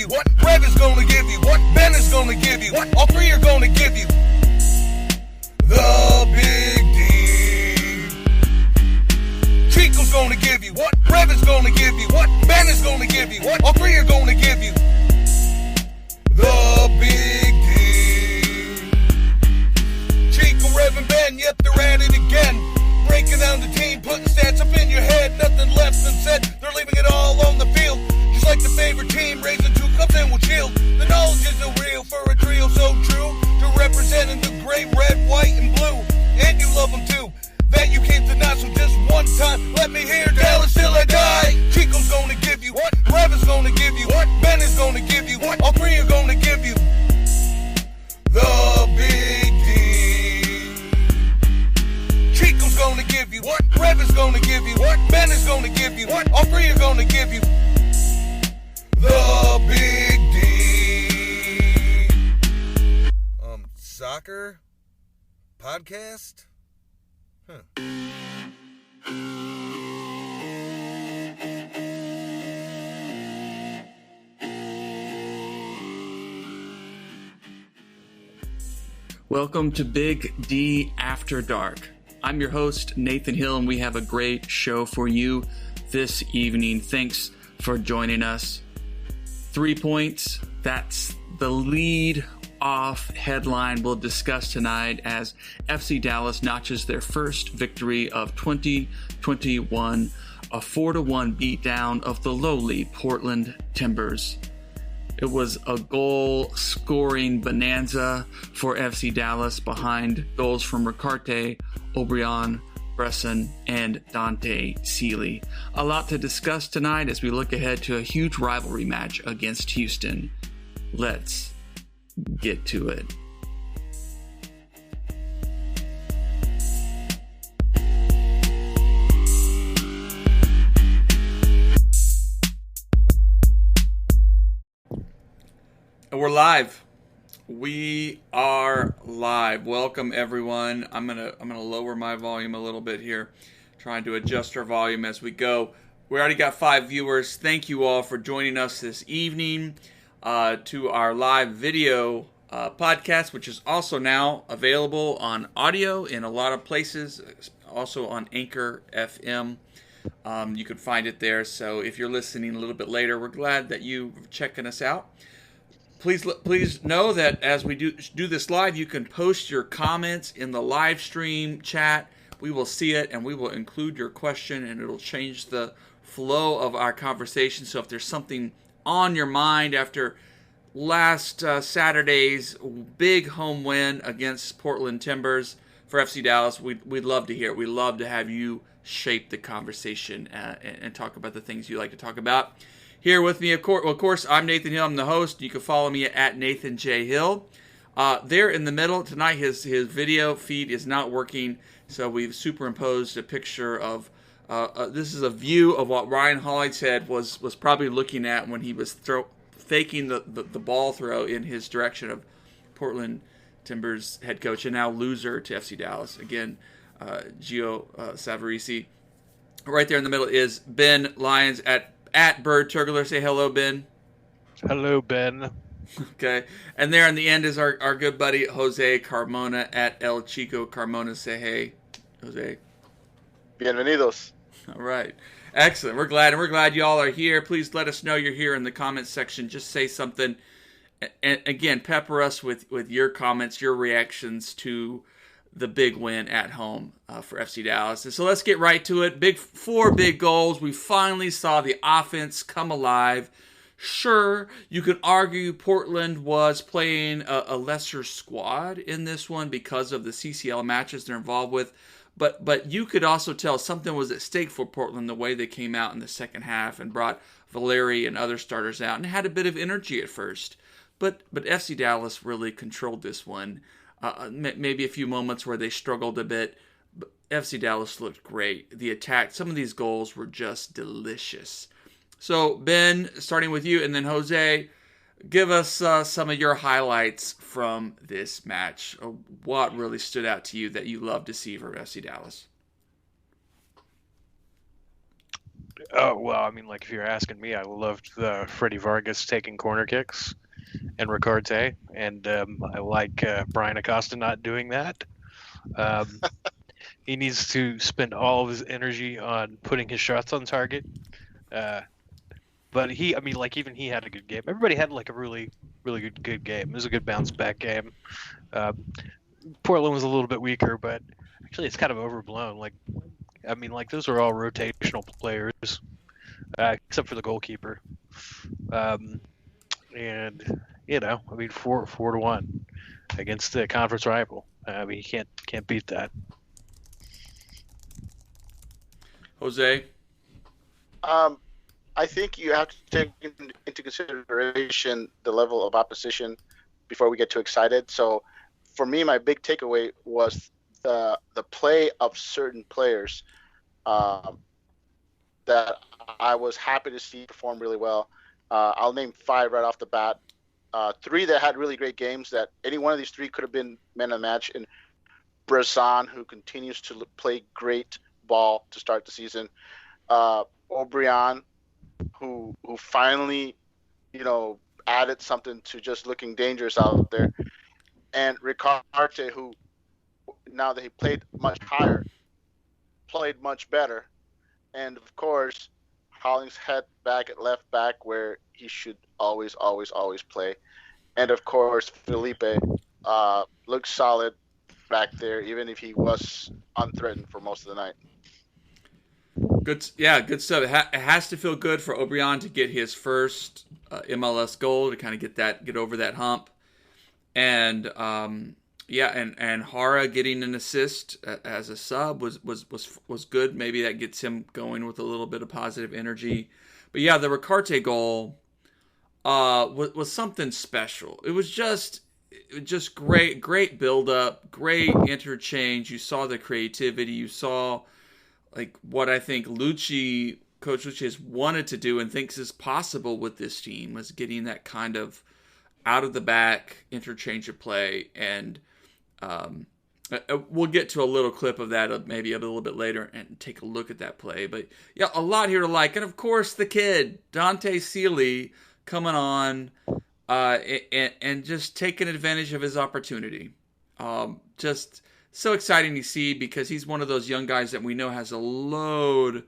you what Rev is gonna give you, what Ben is gonna give you, what all three are gonna give you. The Big D. Chico's gonna give you what Rev is gonna give you, what Ben is gonna give you, what all three are gonna give you. The Big D. Chico, Rev, and Ben, yep, they're at it again. Breaking down the team, putting stats up in your head. Nothing less than said, they're leaving it all on the field. Just like the favorite team, raising 2 cups and we'll chill. The knowledge is so real for a trio so true to representing the gray, red, white, and blue. And you love them too, that you can't deny. So just one time, let me hear Dallas till I die. Chico's gonna give you what Rev is gonna give you, what Ben is gonna give you, what all three are gonna give you. The Big D. Chico's gonna give you what Rev is gonna give you, what Ben is gonna give you, what all three are gonna give you. The Big D. Soccer podcast? Welcome to Big D After Dark. I'm your host, Nathan Hill, and we have a great show for you this evening. Thanks for joining us. 3 points, that's the lead off headline we'll discuss tonight as FC Dallas notches their first victory of 2021, a 4-1 beatdown of the lowly Portland Timbers. It was a goal-scoring bonanza for FC Dallas behind goals from Ricarte, Obrian, Bresson, and Dante Seeley. A lot to discuss tonight as we look ahead to a huge rivalry match against Houston. Let's get to it. We're live. We are live. Welcome everyone. I'm gonna lower my volume a little bit here, trying to adjust our volume as we go. We already got 5 viewers. Thank you all for joining us this evening to our live video podcast, which is also now available on audio in a lot of places, also on Anchor FM. You can find it there. So if you're listening a little bit later, we're glad that you're checking us out. Please know that as we do this live, you can post your comments in the live stream chat. We will see it and we will include your question, and it'll change the flow of our conversation. So if there's something on your mind after last Saturday's big home win against Portland Timbers for FC Dallas, we'd love to hear it. We'd love to have you shape the conversation and talk about the things you like to talk about. Here with me, of course, I'm Nathan Hill. I'm the host. You can follow me at Nathan J. Hill. There in the middle tonight, his video feed is not working, so we've superimposed a picture of. This is a view of what Ryan Hollingshead was probably looking at when he was faking the ball throw in his direction of Portland Timbers head coach and now loser to FC Dallas. Again, Gio Savarese. Right there in the middle is Ben Lyons at Bird Turgler. Say hello, Ben. Hello, Ben. Okay. And there in the end is our good buddy Jose Carmona at El Chico Carmona. Say hey, Jose. Bienvenidos. All right. Excellent. We're glad you all are here. Please let us know you're here in the comments section. Just say something. And again, pepper us with your comments, your reactions to the big win at home for FC Dallas. And so let's get right to it. 4 big goals. We finally saw the offense come alive. Sure, you could argue Portland was playing a lesser squad in this one because of the CCL matches they're involved with. But you could also tell something was at stake for Portland the way they came out in the second half and brought Valeri and other starters out and had a bit of energy at first. But FC Dallas really controlled this one. Maybe a few moments where they struggled a bit. But FC Dallas looked great. The attack, some of these goals were just delicious. So, Ben, starting with you, and then Jose, give us some of your highlights from this match. What really stood out to you that you love to see from FC Dallas? Oh, well, I mean, like, if you're asking me, I loved Freddie Vargas taking corner kicks and Ricarte, and I like Brian Acosta not doing that. Um, he needs to spend all of his energy on putting his shots on target. But I mean, like, even he had a good game. Everybody had, like, a really, really good game. It was a good bounce-back game. Portland was a little bit weaker, but actually it's kind of overblown. Like, I mean, like, those are all rotational players, except for the goalkeeper. And I mean, 4-1 against the conference rival. I mean, you can't beat that. Jose? I think you have to take into consideration the level of opposition before we get too excited. So, for me, my big takeaway was the play of certain players that I was happy to see perform really well. I'll name 5 right off the bat. 3 that had really great games that any one of these 3 could have been man of the match. And Brazan, who continues to play great ball to start the season. O'Brien, who finally, added something to just looking dangerous out there. And Ricarte, who, now that he played much higher, played much better. And, of course, Hollingshead back at left back where he should always play. And, of course, Felipe looks solid back there, even if he was unthreatened for most of the night. Good stuff. It has to feel good for O'Brien to get his first MLS goal to kind of get over that hump. And and Hara getting an assist as a sub was good. Maybe that gets him going with a little bit of positive energy. But yeah, the Ricarte goal was something special. It was just great build up, great interchange. You saw the creativity. You saw like what I think Coach Lucci has wanted to do and thinks is possible with this team was getting that kind of out of the back interchange of play. And we'll get to a little clip of that maybe a little bit later and take a look at that play. But yeah, a lot here to like. And of course the kid, Dante Sealy, coming on and just taking advantage of his opportunity. Just so exciting to see because he's one of those young guys that we know has a load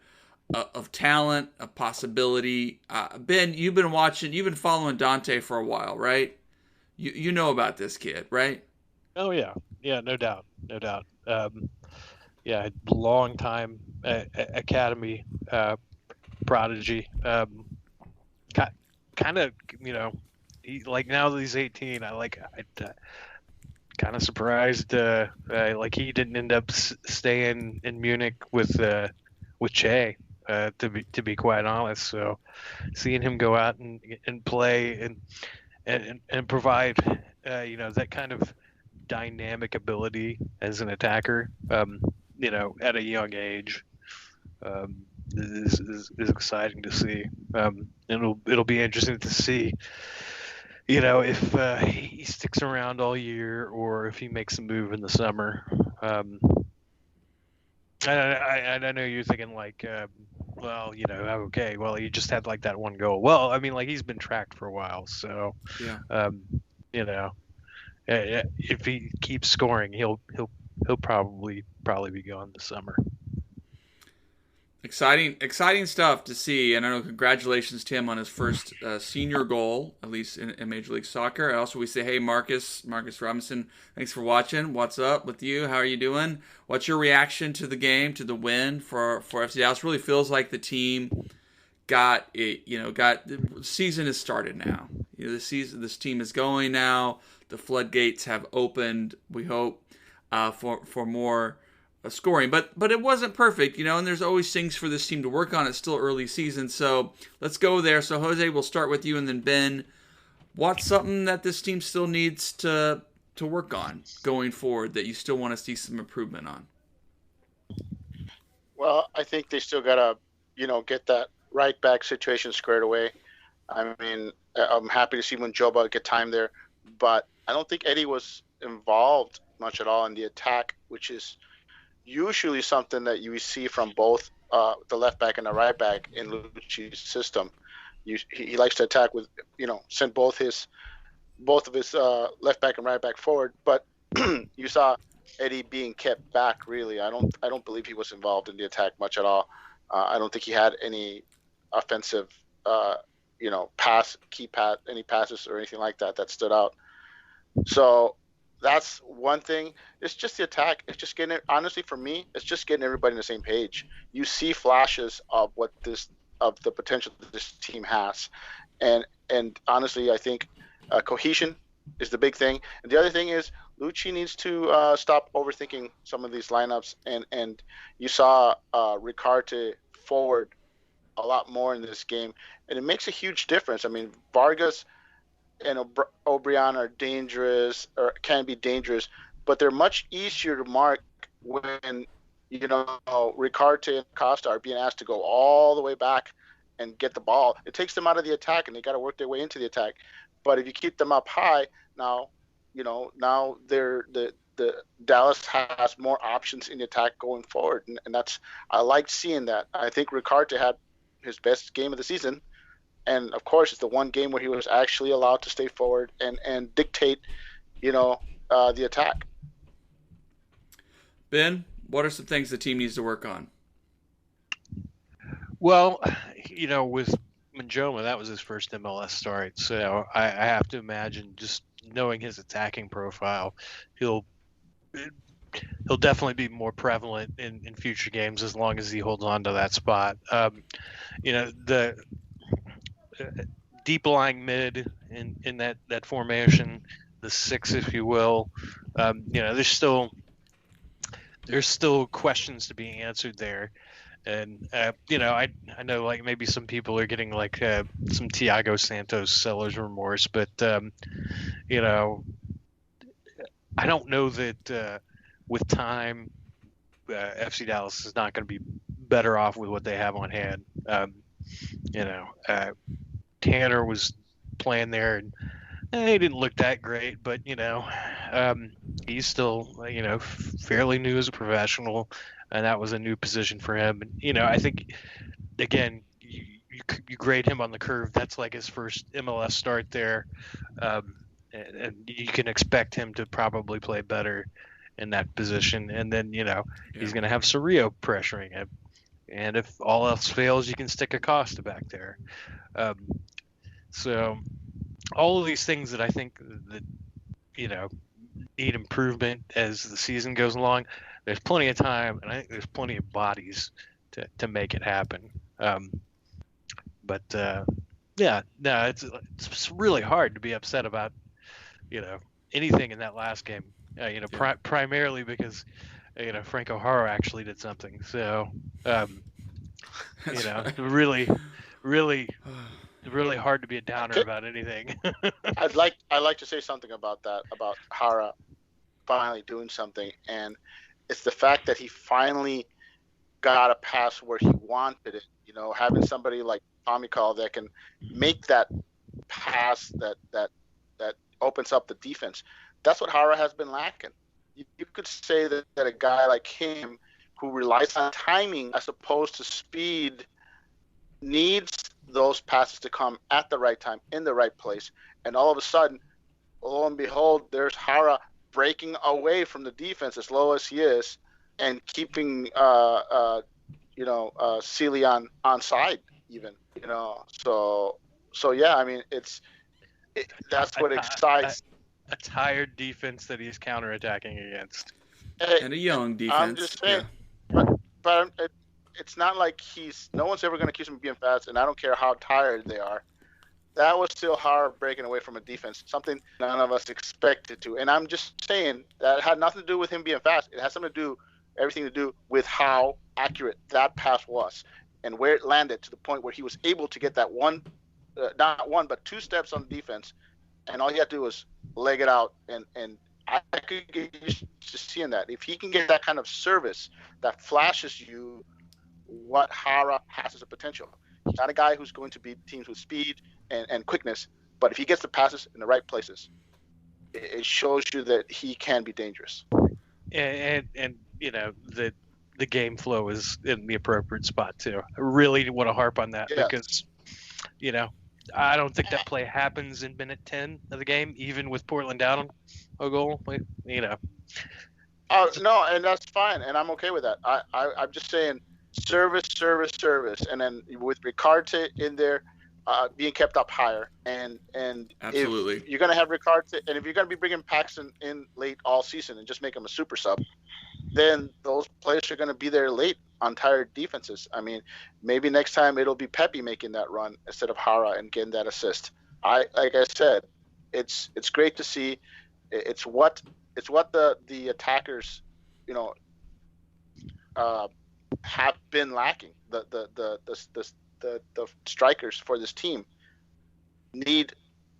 of talent, of possibility. Ben, you've been following Dante for a while, right? You know about this kid, right? Oh yeah, no doubt. Long time academy prodigy. Kind of, he, like, now that he's 18, I kind of surprised like he didn't end up staying in Munich with Che, to be quite honest. So seeing him go out and play and provide that kind of dynamic ability as an attacker at a young age is exciting to see. It'll be interesting to see if he sticks around all year or if he makes a move in the summer. I know you're thinking like, okay, well, he just had like that one goal. Well, I mean, like he's been tracked for a while, so yeah. If he keeps scoring, he'll probably be gone this summer. Exciting stuff to see, and I know congratulations to him on his first senior goal, at least in Major League Soccer. And also we say, hey, Marcus Robinson, thanks for watching. What's up with you? How are you doing? What's your reaction to the game, to the win for FC Dallas? Really feels like the team the season has started now. This team is going now. The floodgates have opened, we hope, for more scoring, but it wasn't perfect, and there's always things for this team to work on. It's still early season, so let's go there. So Jose, we'll start with you, and then Ben, what's something that this team still needs to work on going forward that you still want to see some improvement on? Well, I think they still gotta, get that right back situation squared away. I mean, I'm happy to see Munjoba get time there, but I don't think Eddie was involved much at all in the attack, which is usually something that you see from both the left back and the right back in Lucci's system. He likes to attack with, send both of his left back and right back forward. But you saw Eddie being kept back. Really, I don't believe he was involved in the attack much at all. I don't think he had any offensive, any passes or anything like that stood out. So that's one thing. It's just the attack. It's just honestly, for me, it's just getting everybody on the same page. You see flashes of the potential that this team has. And honestly, I think cohesion is the big thing. And the other thing is Lucci needs to stop overthinking some of these lineups. And you saw Ricarte forward a lot more in this game. And it makes a huge difference. I mean, Vargas and O'Brien are dangerous, or can be dangerous, but they're much easier to mark when, Ricarte and Costa are being asked to go all the way back and get the ball. It takes them out of the attack, and they got to work their way into the attack. But if you keep them up high, now they're the Dallas has more options in the attack going forward, and I like seeing that. I think Ricarte had his best game of the season. And of course, it's the one game where he was actually allowed to stay forward and dictate, the attack. Ben, what are some things the team needs to work on? Well, with Manjoma, that was his first MLS start. So I have to imagine, just knowing his attacking profile, he'll definitely be more prevalent in future games as long as he holds on to that spot. The deep lying mid in that formation, the six, if you will, there's still questions to be answered there. And I know, like, maybe some people are getting like some Thiago Santos seller's remorse, but I don't know that with time FC Dallas is not going to be better off with what they have on hand. Tanner was playing there, and he didn't look that great, but he's still fairly new as a professional, and that was a new position for him. And I think, again, you grade him on the curve. That's like his first MLS start there, and you can expect him to probably play better in that position. And then he's going to have Cerrillo pressuring him, and if all else fails, you can stick Acosta back there. So all of these things that I think that need improvement as the season goes along. There's plenty of time, and I think there's plenty of bodies to make it happen. It's really hard to be upset about anything in that last game. Primarily because Franco Haro actually did something. So really hard to be a downer about anything. I'd like to say something about that, about Hara finally doing something, and it's the fact that he finally got a pass where he wanted it. Having somebody like Tommy Call that can make that pass that opens up the defense. That's what Hara has been lacking. You could say that a guy like him, who relies on timing as opposed to speed, needs those passes to come at the right time, in the right place. And all of a sudden, lo and behold, there's Hara breaking away from the defense as low as he is and keeping Sealy on side even. So yeah, I mean, that's what excites. A tired defense that he's counterattacking against. And a young defense. I'm just saying, but it's not like no one's ever going to accuse him of being fast, and I don't care how tired they are. That was still hard breaking away from a defense, something none of us expected to. And I'm just saying that had nothing to do with him being fast. It has everything to do with how accurate that pass was and where it landed, to the point where he was able to get that not one, but two steps on the defense. And all he had to do was leg it out, and I could get used to seeing that. If he can get that kind of service that flashes you what Hara has as a potential. He's not a guy who's going to beat teams with speed and quickness, but if he gets the passes in the right places, it shows you that he can be dangerous. And that the game flow is in the appropriate spot too. I really want to harp on that because, I don't think that play happens in minute 10 of the game, even with Portland down a goal. No, and that's fine, and I'm okay with that. I'm just saying service, and then with Ricarte in there, being kept up higher, and Absolutely. if you're gonna have Ricarte, and if you're gonna be bringing Paxton in late all season and just make him a super sub, then those players are gonna be there late on tired defenses. I mean, maybe next time it'll be Pepe making that run instead of Hara and getting that assist. Like I said, it's great to see. It's what the attackers, have been lacking. The strikers for this team need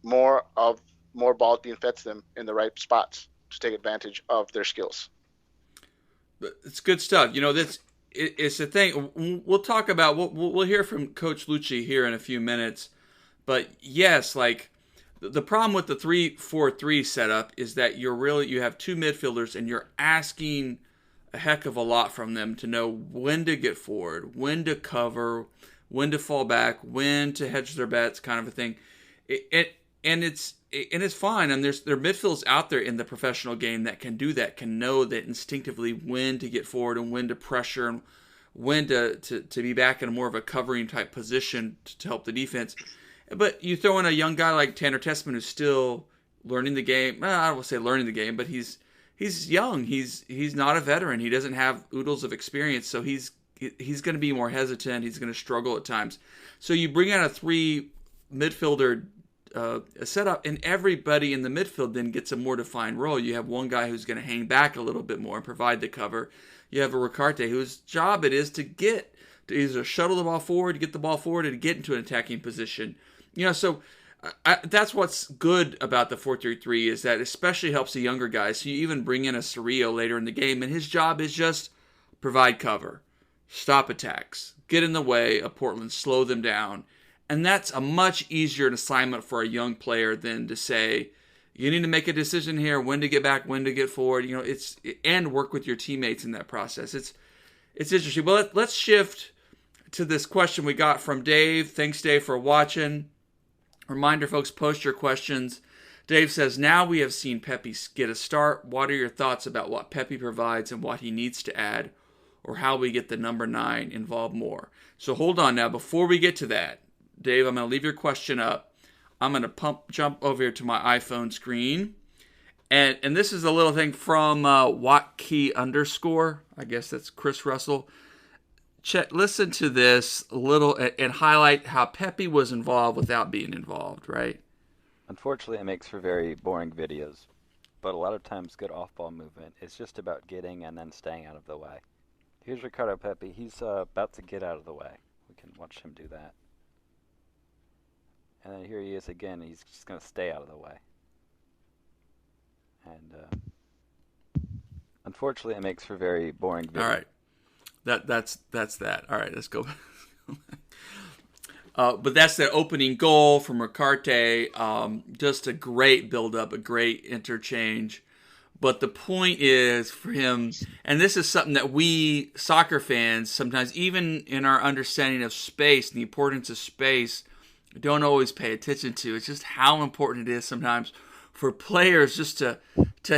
more balls being fed to them in the right spots to take advantage of their skills. It's good stuff. It's the thing. We'll talk about. We'll hear from Coach Lucci here in a few minutes. But yes, like the problem with the 3-4-3 setup is that you have two midfielders and you're asking a heck of a lot from them to know when to get forward, when to cover, when to fall back, when to hedge their bets, kind of a thing. And it's fine. And there are midfielders out there in the professional game that can do that, can know that instinctively when to get forward and when to pressure and when to be back in a more of a covering type position to help the defense. But you throw in a young guy like Tanner Tessman who's still learning the game. Well, I don't want to say learning the game, but he's young. He's not a veteran. He doesn't have oodles of experience, so he's going to be more hesitant. He's going to struggle at times. So you bring out a three midfielder setup, and everybody in the midfield then gets a more defined role. You have one guy who's going to hang back a little bit more and provide the cover. You have a Ricarte whose job it is to either shuttle the ball forward, to get the ball forward, and to get into an attacking position. So that's what's good about the 4-3-3 is that especially helps the younger guys. So you even bring in a Cerrillo later in the game, and his job is just provide cover, stop attacks, get in the way of Portland, slow them down. And that's a much easier assignment for a young player than to say, you need to make a decision here, when to get back, when to get forward. And work with your teammates in that process. It's interesting. Well, let's shift to this question we got from Dave. Thanks, Dave, for watching. Reminder, folks, post your questions. Dave says, now we have seen Pepe get a start. What are your thoughts about what Pepe provides and what he needs to add, or how we get the number 9 involved more? So hold on now. Before we get to that, Dave, I'm going to leave your question up. I'm going to jump over here to my iPhone screen. And this is a little thing from Watkey_. I guess that's Chris Russell. Listen to this little and highlight how Pepe was involved without being involved, right? Unfortunately, it makes for very boring videos. But a lot of times, good off-ball movement is just about getting and then staying out of the way. Here's Ricardo Pepe. He's about to get out of the way. We can watch him do that. And then here he is again. He's just going to stay out of the way. And unfortunately, it makes for very boring videos. All right. That's that. All right, let's go. But that's the opening goal from Ricarte. Just a great build-up, a great interchange. But the point is for him, and this is something that we soccer fans sometimes, even in our understanding of space and the importance of space, don't always pay attention to. It's just how important it is sometimes for players just to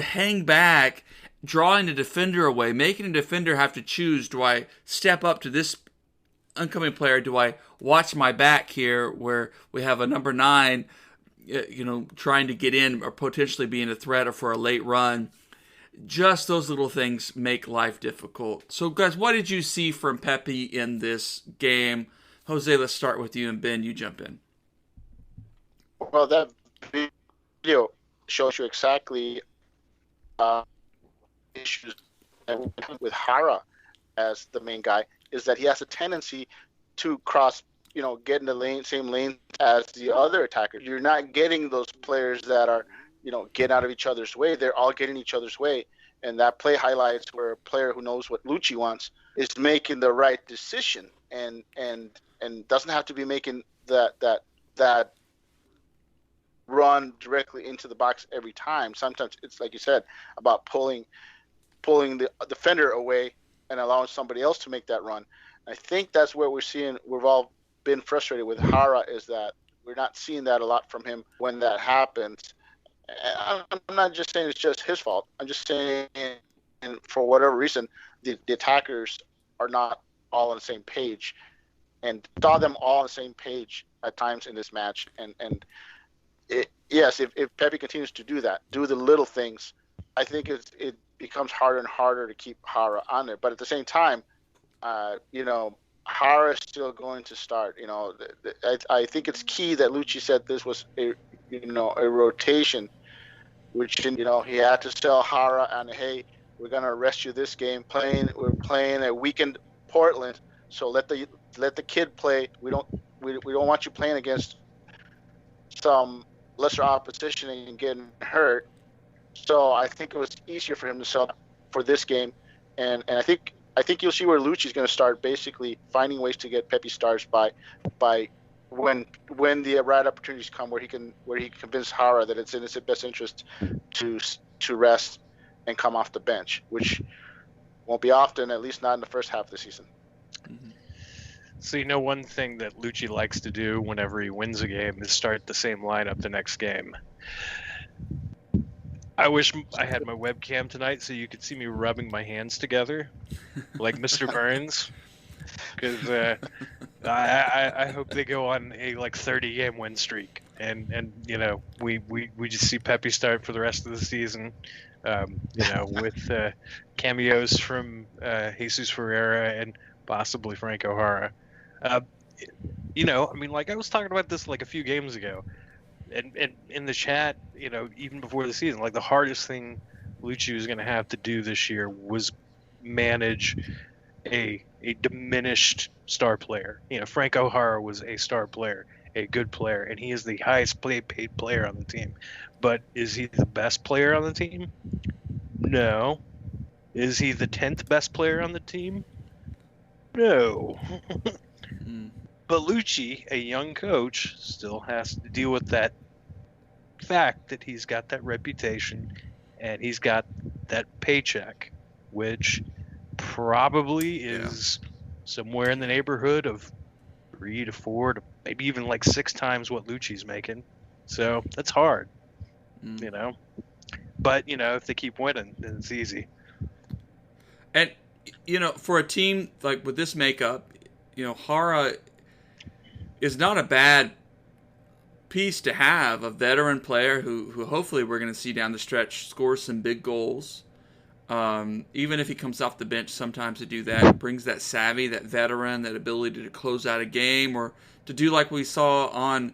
hang back, drawing a defender away, making a defender have to choose, do I step up to this oncoming player, do I watch my back here where we have a number 9, trying to get in or potentially being a threat or for a late run. Just those little things make life difficult. So guys, what did you see from Pepe in this game? Jose, let's start with you, and Ben, you jump in. Well, that video shows you exactly issues with Hara as the main guy, is that he has a tendency to cross, get in the same lane as the other attackers. You're not getting those players that are, getting out of each other's way. They're all getting each other's way. And that play highlights where a player who knows what Lucci wants is making the right decision and doesn't have to be making that run directly into the box every time. Sometimes it's like you said about pulling the defender away and allowing somebody else to make that run. I think that's where we're seeing. We've all been frustrated with Hara, is that we're not seeing that a lot from him when that happens. And I'm not just saying it's just his fault. I'm just saying, and for whatever reason, the attackers are not all on the same page, and saw them all on the same page at times in this match. And yes, if Pepe continues to do that, do the little things, I think it becomes harder and harder to keep Hara on there. But at the same time, Hara is still going to start. I think it's key that Lucci said this was a rotation, which he had to tell Hara, and hey, we're gonna rest you this game. We're playing a weakened Portland, so let the kid play. We don't want you playing against some lesser opposition and getting hurt. So I think it was easier for him to sell for this game, and I think you'll see where Lucci's going to start, basically finding ways to get Pepe starts by when the right opportunities come, where he can convince Hara that it's in his best interest to rest and come off the bench, which won't be often, at least not in the first half of the season. Mm-hmm. So one thing that Lucci likes to do whenever he wins a game is start the same lineup the next game. I wish I had my webcam tonight so you could see me rubbing my hands together like Mr. Burns, because I hope they go on a 30-game win streak, and we just see Pepe start for the rest of the season, with cameos from Jesus Ferreira and possibly Franco Jara. I was talking about this a few games ago. And in the chat, even before the season, the hardest thing Lucci was going to have to do this year was manage a diminished star player. Franco Jara was a star player, a good player, and he is the highest paid player on the team. But is he the best player on the team? No. Is he the 10th best player on the team? No. But Lucci, a young coach, still has to deal with that fact that he's got that reputation and he's got that paycheck, which probably is somewhere in the neighborhood of 3 to 4 to maybe even 6 times what Lucci's making. So that's hard, But, if they keep winning, then it's easy. And, for a team with this makeup, Jara is not a bad piece to have, a veteran player who hopefully we're going to see down the stretch score some big goals. Even if he comes off the bench sometimes to do that, brings that savvy, that veteran, that ability to close out a game, or to do like we saw on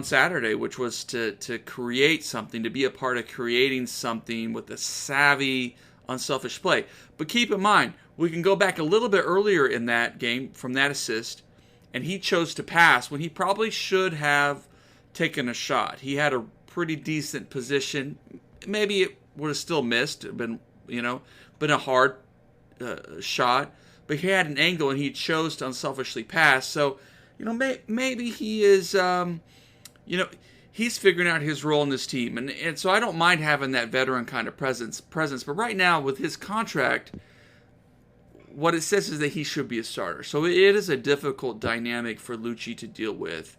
Saturday, which was to create something, to be a part of creating something with a savvy, unselfish play. But keep in mind, we can go back a little bit earlier in that game from that assist, and he chose to pass when he probably should have taken a shot. He had a pretty decent position. Maybe it would have still missed, been a hard shot. But he had an angle, and he chose to unselfishly pass. So, maybe he is, he's figuring out his role in this team. And so I don't mind having that veteran kind of presence. But right now, with his contract, what it says is that he should be a starter. So it is a difficult dynamic for Lucci to deal with.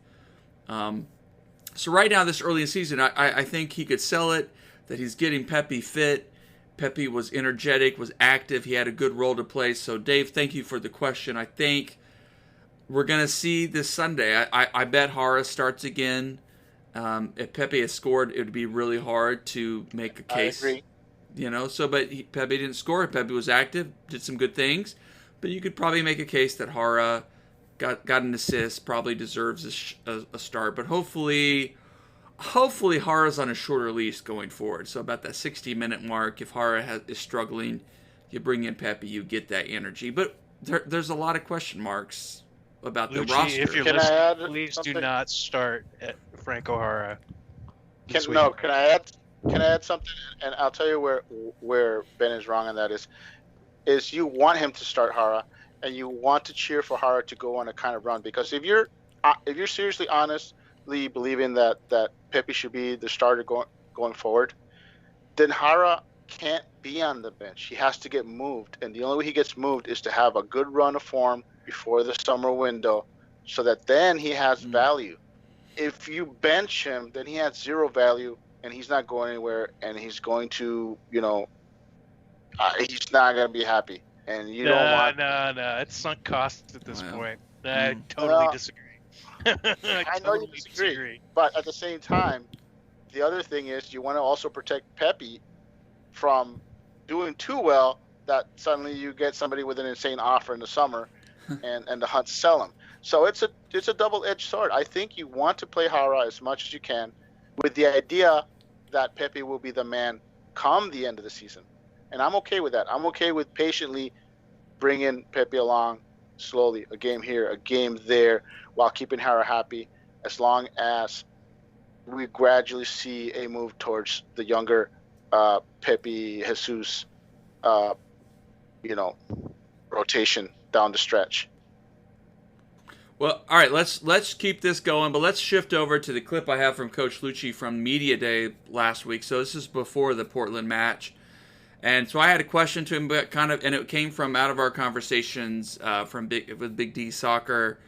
So right now, this early in the season, I think he could sell it, that he's getting Pepe fit. Pepe was energetic, was active. He had a good role to play. So, Dave, thank you for the question. I think we're going to see this Sunday. I bet Jara starts again. If Pepe has scored, it would be really hard to make a case. I agree. Pepe didn't score. Pepe was active, did some good things. But you could probably make a case that Jara got an assist, probably deserves a start. But hopefully Jara's on a shorter leash going forward. So about that 60-minute mark, if Jara is struggling, you bring in Pepe, you get that energy. But there's a lot of question marks about the roster. If you're listening, please do not start at Franco Jara. Can I add something? And I'll tell you where Ben is wrong on that is you want him to start Jara, and you want to cheer for Jara to go on a kind of run, because if you're seriously honestly believing that Pepe should be the starter going forward, then Jara can't be on the bench. He has to get moved. And the only way he gets moved is to have a good run of form before the summer window so that then he has value. If you bench him, then he has zero value and he's not going anywhere, and he's going to, he's not going to be happy. And you don't want. No. It's sunk costs at this point. I Mm. totally disagree. I know you disagree, but at the same time, the other thing is you want to also protect Pepe from doing too well that suddenly you get somebody with an insane offer in the summer and the Hunt sell him. So it's a double-edged sword. I think you want to play Hara as much as you can with the idea that Pepe will be the man come the end of the season. And I'm okay with that. I'm okay with patiently bringing Pepe along slowly, a game here, a game there, while keeping Hara happy, as long as we gradually see a move towards the younger Pepe Jesus, rotation down the stretch. Well, all right, let's keep this going, but let's shift over to the clip I have from Coach Lucci from Media Day last week. So this is before the Portland match. And so I had a question to him, but and it came from out of our conversations with Big D Soccer,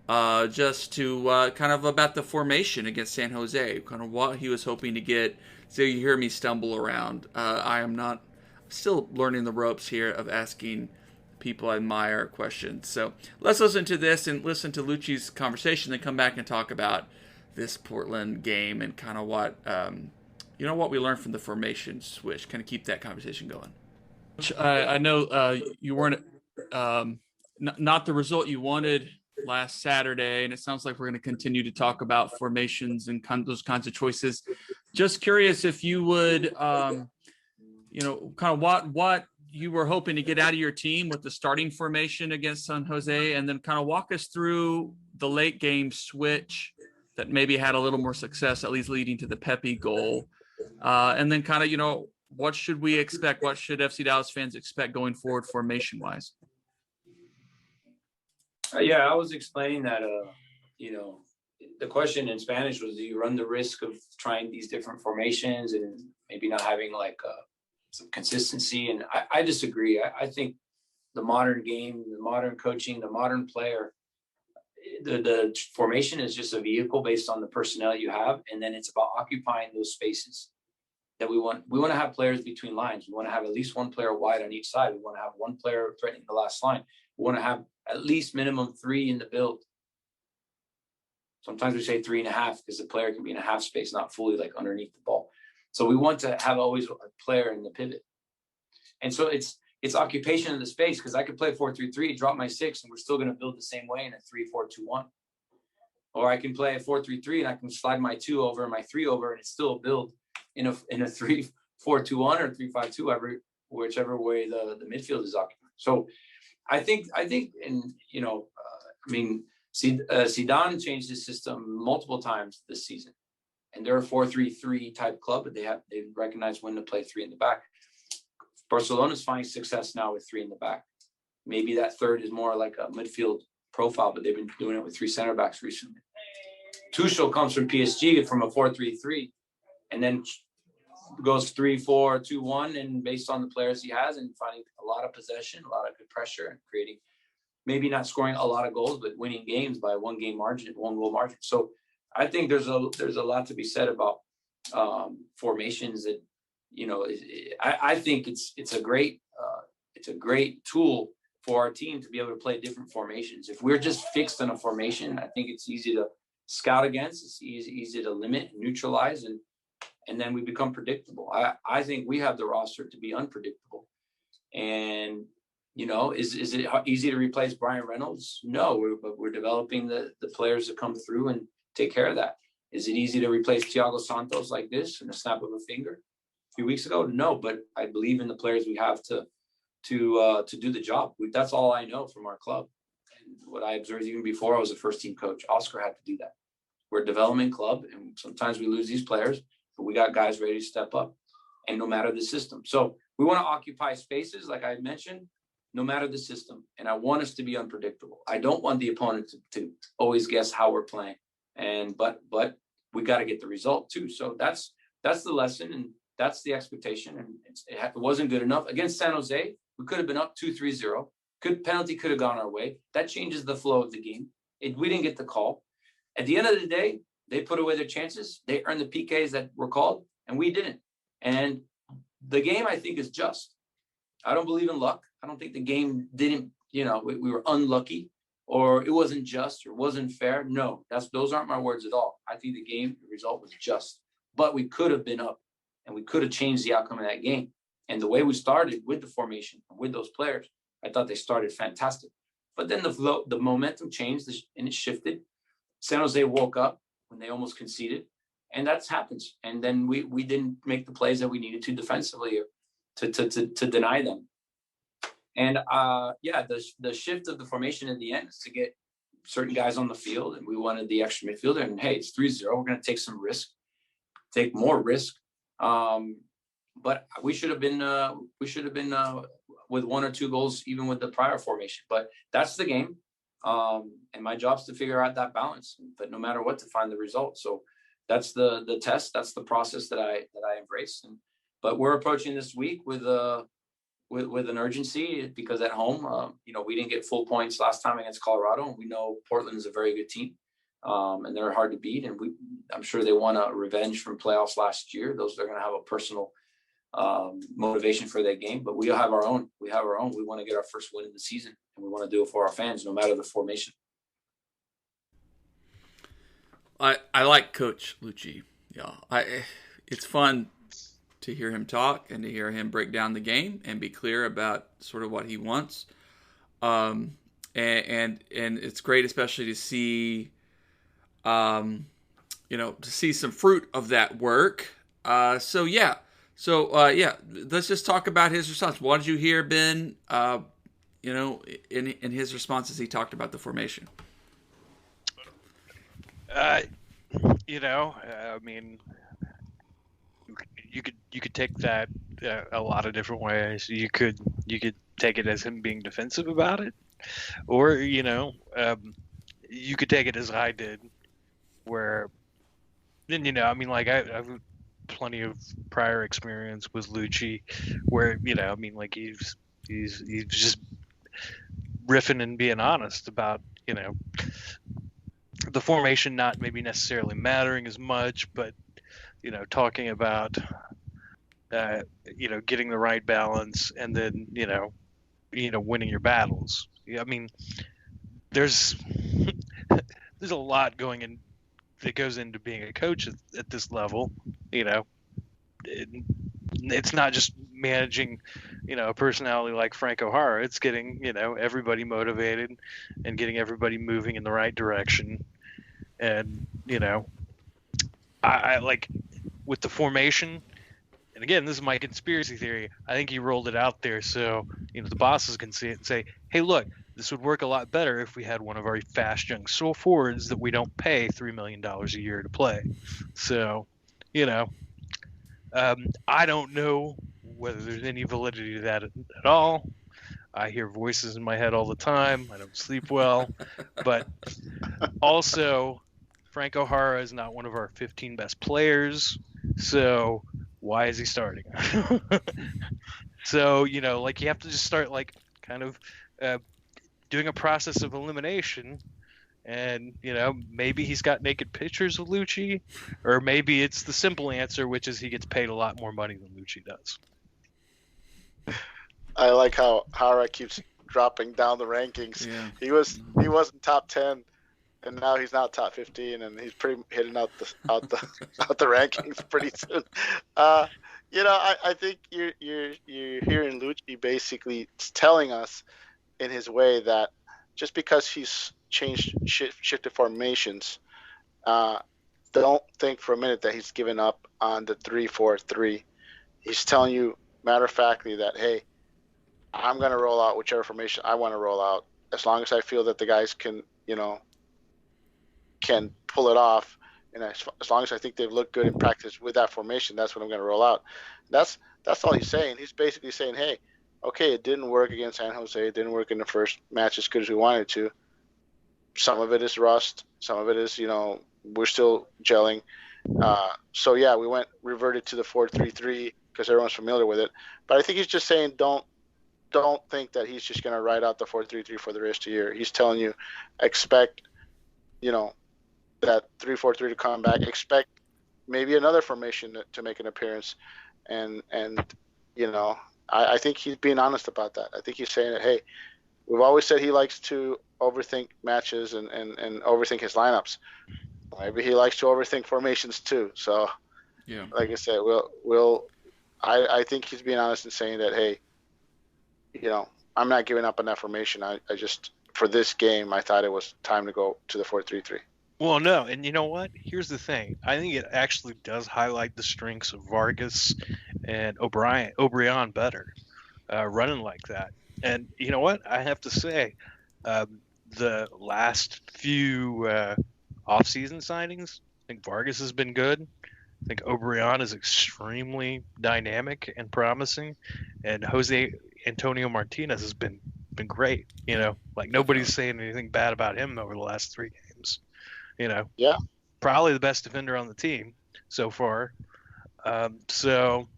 just to kind of about the formation against San Jose, kind of what he was hoping to get. So you hear me stumble around. I'm still learning the ropes here of asking people I admire questions. So let's listen to this and listen to Lucci's conversation, then come back and talk about this Portland game and kind of what what we learned from the formation switch. Kind of keep that conversation going. I know you weren't not the result you wanted last Saturday, and it sounds like we're going to continue to talk about formations and those kinds of choices. Just curious if you would, kind of what you were hoping to get out of your team with the starting formation against San Jose, and then kind of walk us through the late game switch that maybe had a little more success, at least leading to the Pepe goal. And then kind of, what should we expect? What should FC Dallas fans expect going forward formation wise? Yeah, I was explaining that, the question in Spanish was, do you run the risk of trying these different formations and maybe not having some consistency? And I disagree. I think the modern game, the modern coaching, the modern player, the formation is just a vehicle based on the personnel you have. And then it's about occupying those spaces that we want. We want to have players between lines. We want to have at least one player wide on each side. We want to have one player threatening the last line. We want to have at least minimum 3 in the build. Sometimes we say 3.5 because the player can be in a half space, not fully underneath the ball. So we want to have always a player in the pivot. And so it's occupation of the space, because I could play 4-3-3, drop my 6, and we're still going to build the same way in a 3-4-2-1. Or I can play a 4-3-3 and I can slide my 2 over and my 3 over, and it's still a build in a 3-4-2-1 or 3-5-2, whichever way the midfield is occupied. So I think, and Zidane changed his system multiple times this season, and they're a 4-3-3 type club, but they recognize when to play 3 in the back. Barcelona's finding success now with 3 in the back. Maybe that third is more like a midfield profile, but they've been doing it with 3 center backs recently. Tuchel comes from PSG from a 4-3-3, and then goes 3-4-2-1, and based on the players he has, and finding a lot of possession, a lot of good pressure, and creating, maybe not scoring a lot of goals, but winning games by 1 goal margin. So I think there's a lot to be said about formations that, I think it's a great tool for our team to be able to play different formations. If we're just fixed on a formation, I think it's easy to scout against. It's easy to limit and neutralize, and then we become predictable. I think we have the roster to be unpredictable. And, is it easy to replace Brian Reynolds? No, but we're developing the players to come through and take care of that. Is it easy to replace Thiago Santos like this in a snap of a finger a few weeks ago? No, but I believe in the players we have to do the job. That's all I know from our club. And what I observed even before I was a first team coach, Oscar had to do that. We're a development club, and sometimes we lose these players, but we got guys ready to step up, and no matter the system. So we want to occupy spaces, like I mentioned, no matter the system. And I want us to be unpredictable. I don't want the opponent to always guess how we're playing. But we got to get the result too. So that's the lesson. And That's the expectation, and it wasn't good enough. Against San Jose, we could have been up 2-3-0. Penalty could have gone our way. That changes the flow of the game. We didn't get the call. At the end of the day, they put away their chances. They earned the PKs that were called, and we didn't. And the game, I think, is just. I don't believe in luck. I don't think the game didn't, we were unlucky or it wasn't just or wasn't fair. No, those aren't my words at all. I think the result was just. But we could have been up, and we could have changed the outcome of that game. And the way we started with the formation, with those players, I thought they started fantastic. But then the momentum changed and it shifted. San Jose woke up when they almost conceded, and that happens. And then we didn't make the plays that we needed to defensively to deny them. And the shift of the formation in the end is to get certain guys on the field, and we wanted the extra midfielder. And hey, it's 3-0. We're going to take some risk, take more risk. But we should have been with 1 or 2 goals even with the prior formation. But that's the game, and my job's to figure out that balance. But no matter what, to find the result. So that's the test. That's the process that I embrace. But we're approaching this week with an urgency because at home, we didn't get full points last time against Colorado, and we know Portland is a very good team, and they're hard to beat. And I'm sure they want a revenge from playoffs last year. They're going to have a personal motivation for that game, but we have our own. We want to get our first win in the season, and we want to do it for our fans, no matter the formation. I like Coach Lucci. Yeah, it's fun to hear him talk and to hear him break down the game and be clear about sort of what he wants. And it's great, especially to see, to see some fruit of that work. So let's just talk about his response. What did you hear, Ben? In his response as he talked about the formation. You could take that a lot of different ways. You could take it as him being defensive about it, or you could take it as I did, where then I have plenty of prior experience with Lucci, where he's just riffing and being honest about the formation not maybe necessarily mattering as much, but talking about getting the right balance and then winning your battles. There's a lot that goes into being a coach at this level. It's not just managing a personality like Frank O'Hara. It's getting everybody motivated and getting everybody moving in the right direction. And I like with the formation, and again, this is my conspiracy theory, I think he rolled it out there so the bosses can see it and say, hey, look, this would work a lot better if we had one of our fast young forwards that we don't pay $3 million a year to play. So I don't know whether there's any validity to that at all. I hear voices in my head all the time. I don't sleep well. But also, Frank O'Hara is not one of our 15 best players. So why is he starting? So, you have to just start kind of doing a process of elimination. And, maybe he's got naked pictures of Lucci, or maybe it's the simple answer, which is he gets paid a lot more money than Lucci does. I like how Hara keeps dropping down the rankings. Yeah. He wasn't top 10, and now he's not top 15, and he's pretty hitting out the rankings pretty soon. I think you're hearing Lucci basically telling us in his way that just because he's shifted formations, don't think for a minute that he's given up on the 3-4-3. He's telling you matter of factly that, hey, I'm going to roll out whichever formation I want to roll out, as long as I feel that the guys can pull it off, and as long as I think they've looked good in practice with that formation, that's what I'm going to roll out. That's all he's saying. He's basically saying, hey, okay, it didn't work against San Jose. It didn't work in the first match as good as we wanted to. Some of it is rust. Some of it is, we're still gelling. So yeah, we reverted to the 4-3-3 because everyone's familiar with it. But I think he's just saying don't think that he's just going to ride out the 4-3-3 for the rest of the year. He's telling you expect, that 3-4-3 to come back. Expect maybe another formation to make an appearance, and I think he's being honest about that. I think he's saying that, hey, we've always said he likes to overthink matches and overthink his lineups. Maybe he likes to overthink formations too. So, Yeah. like I said, I think he's being honest in saying that, hey, I'm not giving up on that formation. I just, for this game, I thought it was time to go to the 4-3-3. Well, no, and you know what? Here's the thing. I think it actually does highlight the strengths of Vargas and O'Brien better, running like that. And you know what? I have to say, the last few off-season signings, I think Vargas has been good. I think O'Brien is extremely dynamic and promising, and Jose Antonio Martinez has been great. Like nobody's saying anything bad about him over the last 3 games. Yeah. Probably the best defender on the team so far. So,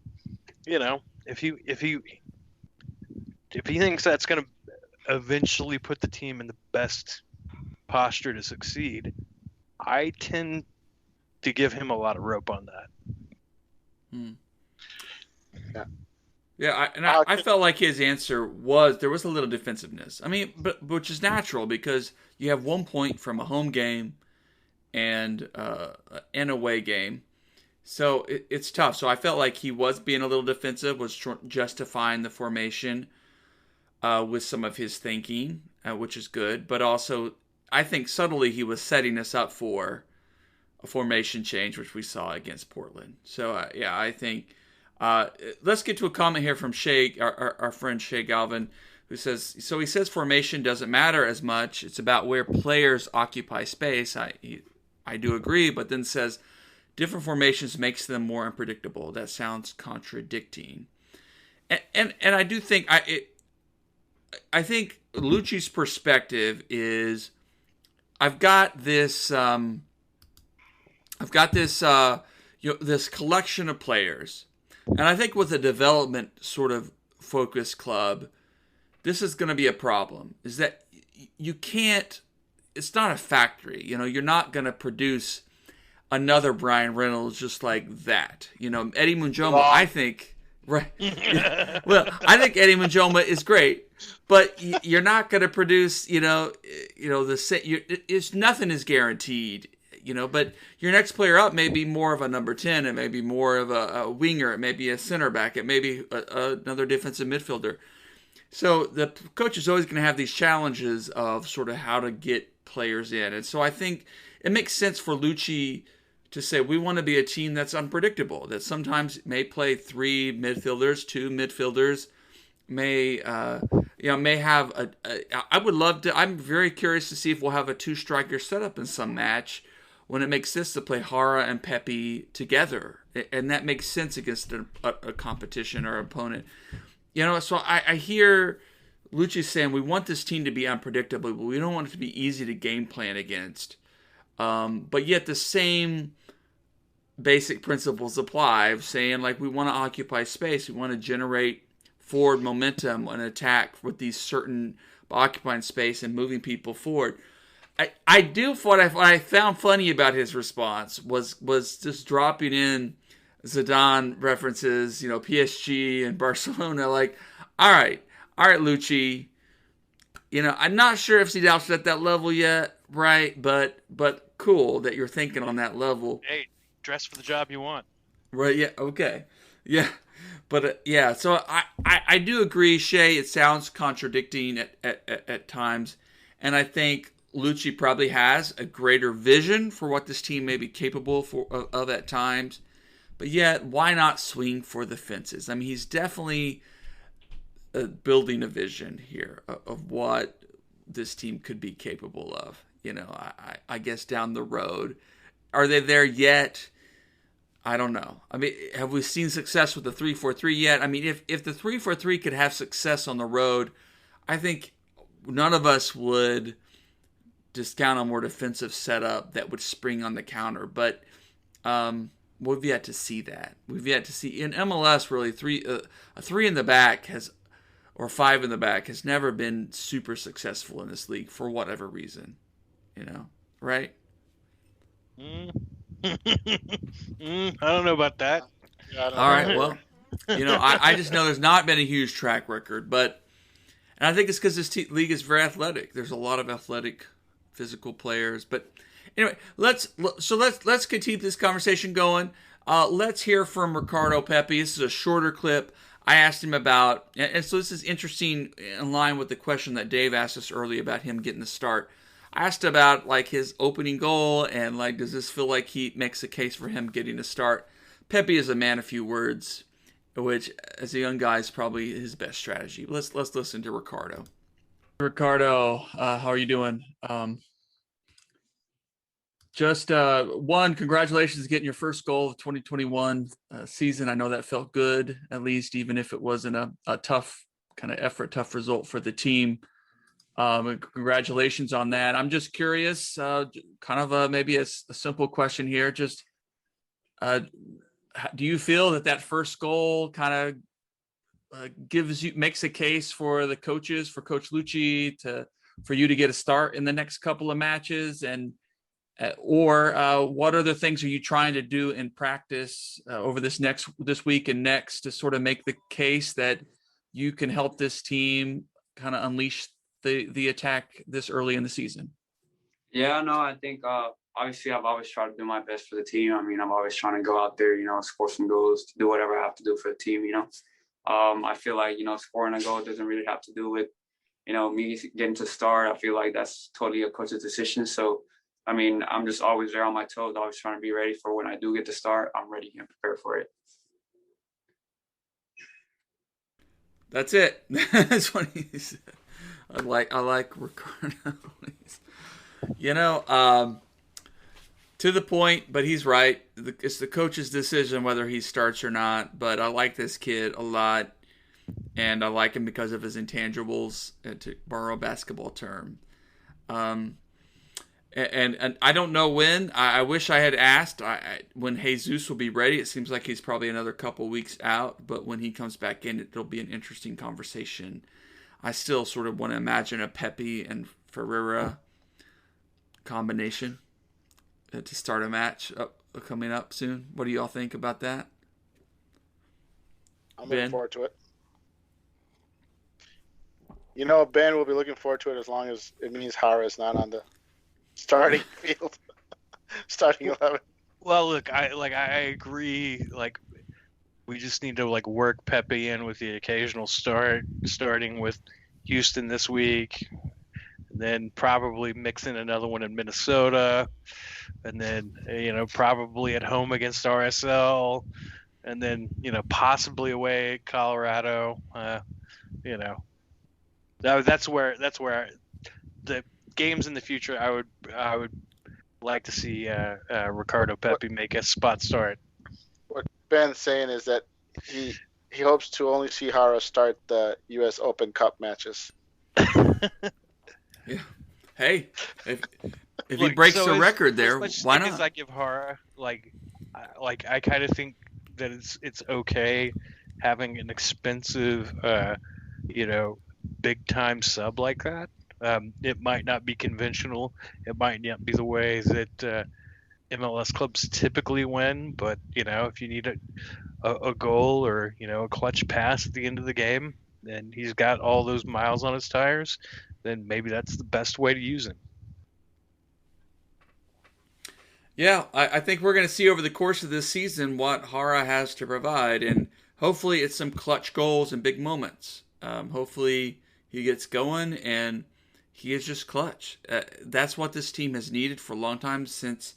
if he thinks that's going to eventually put the team in the best posture to succeed, I tend to give him a lot of rope on that. Yeah, I felt like his answer there was a little defensiveness. I mean, but which is natural because you have 1 point from a home game and an away game, so it's tough. So I felt like he was being a little defensive, was justifying the formation with some of his thinking, which is good. But also, I think subtly he was setting us up for a formation change, which we saw against Portland. So yeah, I think. Let's get to a comment here from Shay, our friend Shay Galvin, who says, so he says formation doesn't matter as much. It's about where players occupy space. I do agree, but then says different formations makes them more unpredictable. That sounds contradicting. And I do think I think Lucci's perspective is I've got this this collection of players. And I think with a development sort of focused club, this is going to be a problem. Is that you can't, it's not a factory. You're not going to produce another Brian Reynolds just like that. Eddie Munjoma, I think, right. Well, I think Eddie Munjoma is great, but you're not going to produce, nothing is guaranteed. But your next player up may be more of a number 10. It may be more of a winger. It may be a center back. It may be another defensive midfielder. So the coach is always going to have these challenges of sort of how to get players in. And so I think it makes sense for Lucci to say we want to be a team that's unpredictable, that sometimes may play 3 midfielders, 2 midfielders, may have I would love to. I'm very curious to see if we'll have a 2-striker setup in some match, when it makes sense to play Hara and Pepe together. And that makes sense against a competition or opponent. So I hear Lucci saying we want this team to be unpredictable, but we don't want it to be easy to game plan against. But yet the same basic principles apply, saying like we want to occupy space, we want to generate forward momentum and attack with these certain occupying space and moving people forward. I do what I found funny about his response was just dropping in Zidane references, PSG and Barcelona. Like, all right, Lucci. I'm not sure if Zidane's at that level yet, right? But cool that you're thinking on that level. Hey, dress for the job you want. Right? Yeah. Okay. Yeah. But yeah. So I do agree, Shay. It sounds contradicting at times, and I think Lucci probably has a greater vision for what this team may be capable of at times. But yet, why not swing for the fences? I mean, he's definitely building a vision here of what this team could be capable of. I guess down the road. Are they there yet? I don't know. I mean, have we seen success with the 3-4-3 yet? I mean, if the 3-4-3 could have success on the road, I think none of us would discount a more defensive setup that would spring on the counter. But We've yet to see that. We've yet to see in MLS really a 3 in the back or 5 in the back has never been super successful in this league for whatever reason, right? I don't know about that. Yeah, I don't All know. right, well, I just know there's not been a huge track record, and I think it's because this league is very athletic. There's a lot of athletic, physical players, but anyway, let's continue this conversation going. Let's hear from Ricardo Pepi. This is a shorter clip. I asked him about, and so this is interesting in line with the question that Dave asked us earlier about him getting the start. I asked about like his opening goal and like, does this feel like he makes a case for him getting a start? Pepi is a man of few words, which as a young guy is probably his best strategy. Let's listen to Ricardo. Ricardo, how are you doing? Congratulations getting your first goal of 2021 season. I know that felt good, at least, even if it wasn't a tough kind of effort, tough result for the team. Congratulations on that. I'm just curious, maybe a simple question here. Just do you feel that first goal kind of makes a case for the coaches, for Coach Lucci, for you to get a start in the next couple of matches? And or what other things are you trying to do in practice over this week and next to sort of make the case that you can help this team kind of unleash the attack this early in the season? Yeah, no, I think obviously I've always tried to do my best for the team. I mean, I'm always trying to go out there, score some goals, to do whatever I have to do for the team. I feel like scoring a goal doesn't really have to do with me getting to start. I feel like that's totally a coach's decision. So I mean, I'm just always there on my toes, always trying to be ready for when I do get to start. I'm ready and prepared for it. That's it. That's what he said. I like Ricardo. To the point, but he's right. It's the coach's decision whether he starts or not. But I like this kid a lot, and I like him because of his intangibles, to borrow a basketball term. And I don't know when. I wish I had asked when Jesus will be ready. It seems like he's probably another couple weeks out. But when he comes back in, it'll be an interesting conversation. I still sort of want to imagine a Pepi and Ferreira combination to start a match coming up soon. What do y'all think about that? I'm looking forward to it. Ben will be looking forward to it as long as it means Hara is not on the starting field, starting 11. Well, look, I agree. Like, we just need to work Pepi in with the occasional starting with Houston this week, and then probably mix in another one in Minnesota, and then probably at home against RSL, and then possibly away at Colorado. That's where the games in the future I would like to see Ricardo Pepi make a spot start. What Ben's saying is that he hopes to only see Hara start the U.S. Open Cup matches. Yeah. Hey, if he breaks the record there, why not? As I give Hara, I kind of think that it's okay having an expensive, big time sub like that. It might not be conventional. It might not be the way that MLS clubs typically win. But if you need a goal or a clutch pass at the end of the game, and he's got all those miles on his tires, then maybe that's the best way to use him. Yeah, I think we're going to see over the course of this season what Hara has to provide, and hopefully it's some clutch goals and big moments. Hopefully he gets going and he is just clutch. That's what this team has needed for a long time, since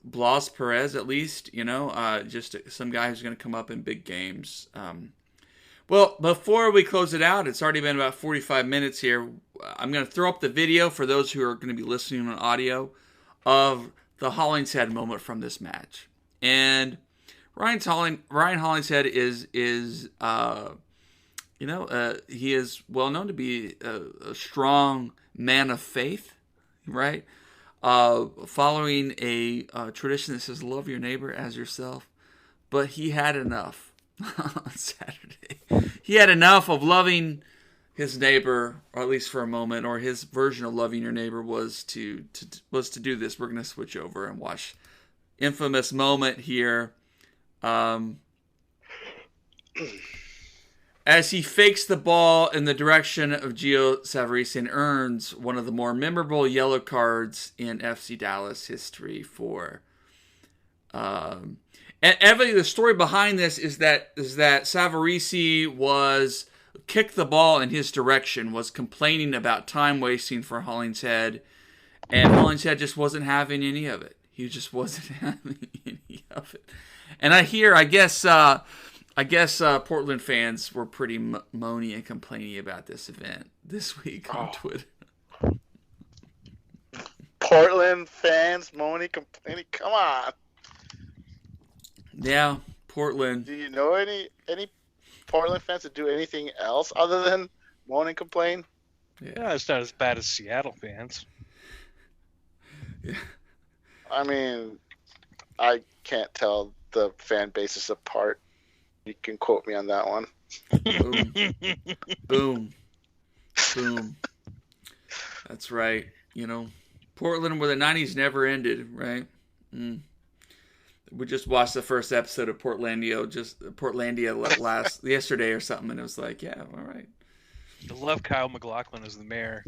Blas Perez, at least. Just some guy who's going to come up in big games. Well, before we close it out, it's already been about 45 minutes here. I'm going to throw up the video for those who are going to be listening on audio of the Hollingshead moment from this match. And Ryan Hollingshead is he is well known to be a strong man of faith, right? following a tradition that says love your neighbor as yourself. But he had enough on Saturday. He had enough of loving his neighbor, or at least for a moment, or his version of loving your neighbor was to do this. We're going to switch over and watch infamous moment here. As he fakes the ball in the direction of Gio Savarese and earns one of the more memorable yellow cards in FC Dallas history for. And evidently, the story behind this is that Savarese was kicked the ball in his direction, was complaining about time wasting for Hollingshead, and Hollingshead just wasn't having any of it. He just wasn't having any of it. And I guess Portland fans were pretty moany and complaining about this event this week on Twitter. Portland fans moaning, complaining. Come on. Yeah, Portland. Do you know any Portland fans that do anything else other than moan and complain? Yeah, it's not as bad as Seattle fans. Yeah. I mean, I can't tell the fan bases apart. You can quote me on that one. Boom. Boom. Boom. That's right. Portland where the 90s never ended, right? We just watched the first episode of Portlandia yesterday or something, and it was like, yeah, all right. I love Kyle MacLachlan as the mayor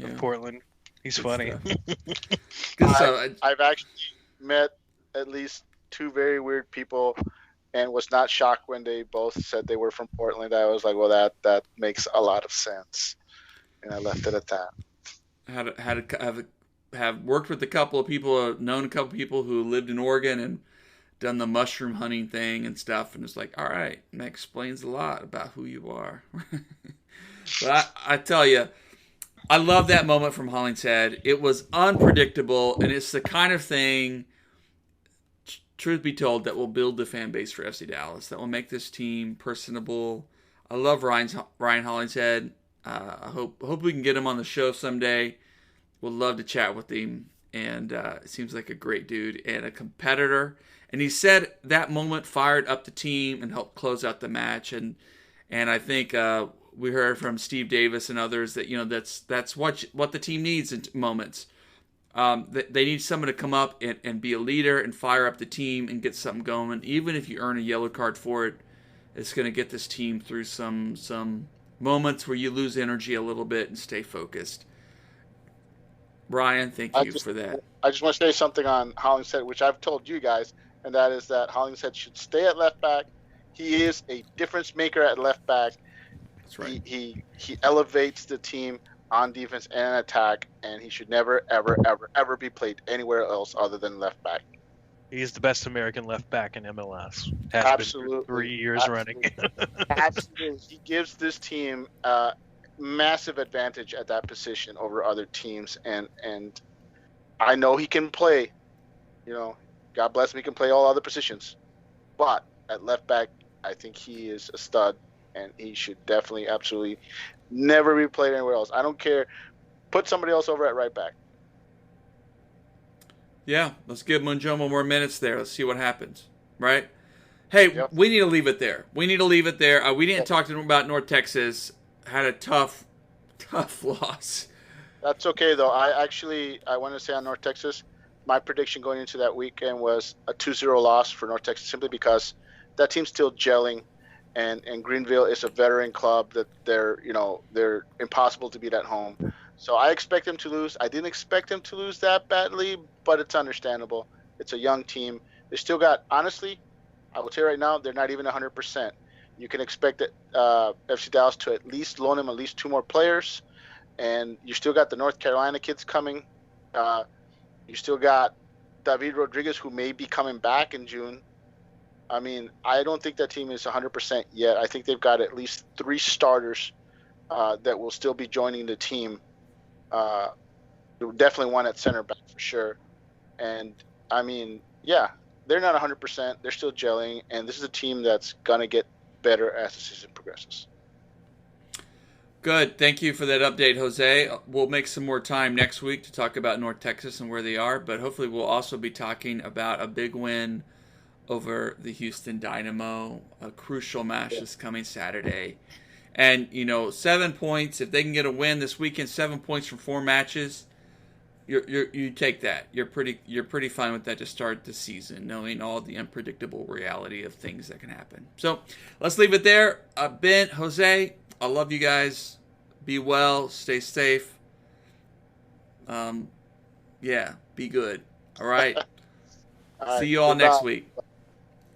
of Portland. He's funny. Good stuff. I've actually met at least two very weird people and was not shocked when they both said they were from Portland. I was like, well, that makes a lot of sense. And I left it at that. Have worked with a couple of people, known a couple of people who lived in Oregon and done the mushroom hunting thing and stuff, and it's like, all right, that explains a lot about who you are. But I tell you, I love that moment from Hollingshead. It was unpredictable, and it's the kind of thing, truth be told, that will build the fan base for FC Dallas, that will make this team personable. I love Ryan Hollingshead. I hope we can get him on the show someday. Would love to chat with him, and it seems like a great dude and a competitor. And he said that moment fired up the team and helped close out the match. And I think we heard from Steve Davis and others that that's what the team needs in moments. They need someone to come up and be a leader and fire up the team and get something going. Even if you earn a yellow card for it, it's going to get this team through some moments where you lose energy a little bit and stay focused. Brian, thank you for that. I just want to say something on Hollingshead, which I've told you guys, and that is that Hollingshead should stay at left back. He is a difference maker at left back. That's right. He elevates the team on defense and attack, and he should never, ever, ever, ever be played anywhere else other than left back. He's the best American left back in MLS. Absolutely. Been for 3 years running. Absolutely. He gives this team massive advantage at that position over other teams, and I know he can play. God bless him, he can play all other positions. But at left back, I think he is a stud, and he should definitely, absolutely never be played anywhere else. I don't care. Put somebody else over at right back. Yeah, let's give Munjoma more minutes there. Let's see what happens, right? Hey, We need to leave it there. We didn't talk to them about North Texas. Had a tough loss. That's okay, though. I want to say on North Texas, my prediction going into that weekend was a 2-0 loss for North Texas, simply because that team's still gelling, and Greenville is a veteran club that they're impossible to beat at home. So I expect them to lose. I didn't expect them to lose that badly, but it's understandable. It's a young team. They still got, honestly, I will tell you right now, they're not even 100%. You can expect that FC Dallas to at least loan him at least 2 more players. And you still got the North Carolina kids coming. You still got David Rodriguez, who may be coming back in June. I mean, I don't think that team is 100% yet. I think they've got at least 3 starters that will still be joining the team. Definitely one at center back for sure. And, I mean, yeah, they're not 100%. They're still gelling. And this is a team that's going to get better as the season progresses. Good. Thank you for that update, Jose. We'll make some more time next week to talk about North Texas and where they are, but hopefully we'll also be talking about a big win over the Houston Dynamo, a crucial match this coming Saturday. And, 7 points, if they can get a win this weekend, 7 points from 4 matches, you take that. You're pretty fine with that to start the season, knowing all the unpredictable reality of things that can happen. So let's leave it there. Ben, Jose, I love you guys. Be well. Stay safe. Be good. All right. See you all next week.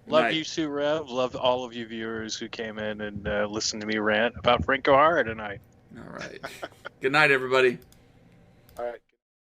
Love you, Sue Rev. Love all of you viewers who came in and listened to me rant about Franco Hara tonight. All right. Good night, everybody. All right.